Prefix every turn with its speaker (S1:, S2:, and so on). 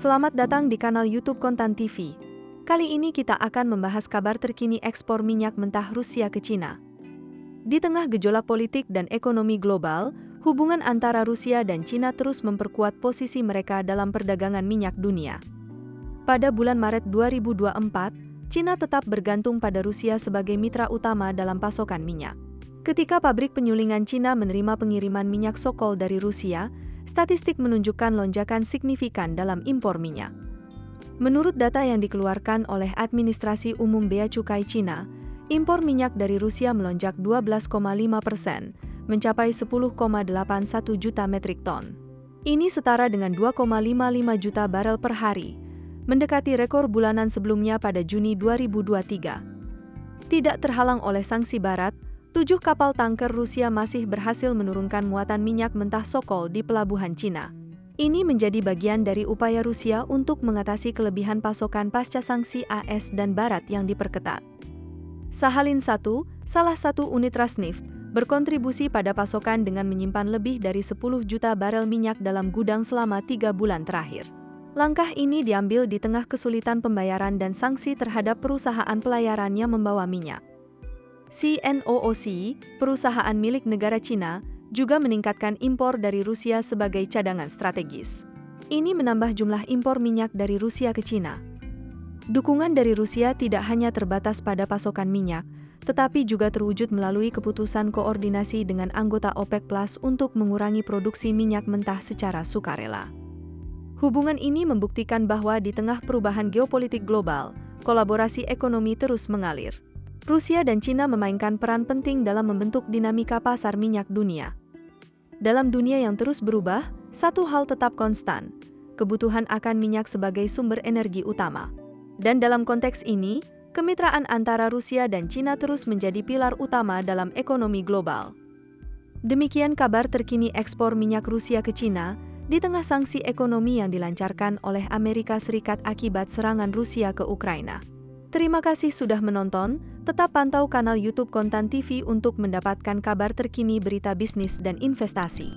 S1: Selamat datang di kanal YouTube Kontan TV. Kali ini kita akan membahas kabar terkini ekspor minyak mentah Rusia ke Cina. Di tengah gejolak politik dan ekonomi global, hubungan antara Rusia dan Cina terus memperkuat posisi mereka dalam perdagangan minyak dunia. Pada bulan Maret 2024, Cina tetap bergantung pada Rusia sebagai mitra utama dalam pasokan minyak. Ketika pabrik penyulingan Cina menerima pengiriman minyak Sokol dari Rusia, statistik menunjukkan lonjakan signifikan dalam impor minyak. Menurut data yang dikeluarkan oleh Administrasi Umum Bea Cukai Cina, impor minyak dari Rusia melonjak 12,5%, mencapai 10,81 juta metrik ton. Ini setara dengan 2,55 juta barel per hari, mendekati rekor bulanan sebelumnya pada Juni 2023. Tidak terhalang oleh sanksi Barat, 7 kapal tanker Rusia masih berhasil menurunkan muatan minyak mentah Sokol di pelabuhan Cina. Ini menjadi bagian dari upaya Rusia untuk mengatasi kelebihan pasokan pasca sanksi AS dan Barat yang diperketat. Sakhalin 1, salah satu unit Rosneft, berkontribusi pada pasokan dengan menyimpan lebih dari 10 juta barel minyak dalam gudang selama 3 bulan terakhir. Langkah ini diambil di tengah kesulitan pembayaran dan sanksi terhadap perusahaan pelayaran yang membawa minyak. CNOOC, perusahaan milik negara Cina, juga meningkatkan impor dari Rusia sebagai cadangan strategis. Ini menambah jumlah impor minyak dari Rusia ke Cina. Dukungan dari Rusia tidak hanya terbatas pada pasokan minyak, tetapi juga terwujud melalui keputusan koordinasi dengan anggota OPEC Plus untuk mengurangi produksi minyak mentah secara sukarela. Hubungan ini membuktikan bahwa di tengah perubahan geopolitik global, kolaborasi ekonomi terus mengalir. Rusia dan Cina memainkan peran penting dalam membentuk dinamika pasar minyak dunia. Dalam dunia yang terus berubah, satu hal tetap konstan, kebutuhan akan minyak sebagai sumber energi utama. Dan dalam konteks ini, kemitraan antara Rusia dan Cina terus menjadi pilar utama dalam ekonomi global. Demikian kabar terkini ekspor minyak Rusia ke Cina, di tengah sanksi ekonomi yang dilancarkan oleh Amerika Serikat akibat serangan Rusia ke Ukraina. Terima kasih sudah menonton, tetap pantau kanal YouTube Kontan TV untuk mendapatkan kabar terkini berita bisnis dan investasi.